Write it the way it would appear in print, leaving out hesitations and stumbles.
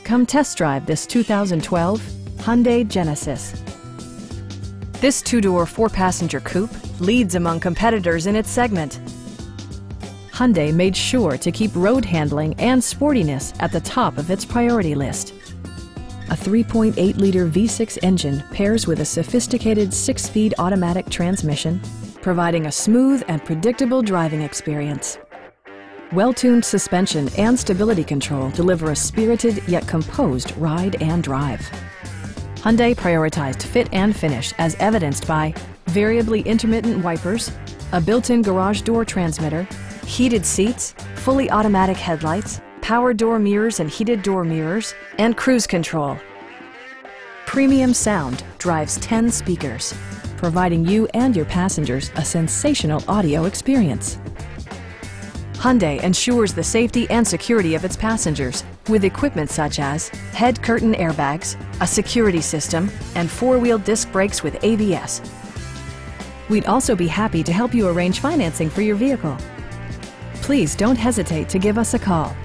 Come test drive this 2012 Hyundai Genesis. This two-door, four-passenger coupe leads among competitors in its segment. Hyundai made sure to keep road handling and sportiness at the top of its priority list. A 3.8-liter V6 engine pairs with a sophisticated 6-speed automatic transmission, providing a smooth and predictable driving experience. Well-tuned suspension and stability control deliver a spirited yet composed ride and drive. Hyundai prioritized fit and finish as evidenced by variably intermittent wipers, a built-in garage door transmitter, heated seats, fully automatic headlights, power door mirrors and heated door mirrors, and cruise control. Premium sound drives 10 speakers, providing you and your passengers a sensational audio experience. Hyundai ensures the safety and security of its passengers with equipment such as head curtain airbags, a security system, and four-wheel disc brakes with ABS. We'd also be happy to help you arrange financing for your vehicle. Please don't hesitate to give us a call.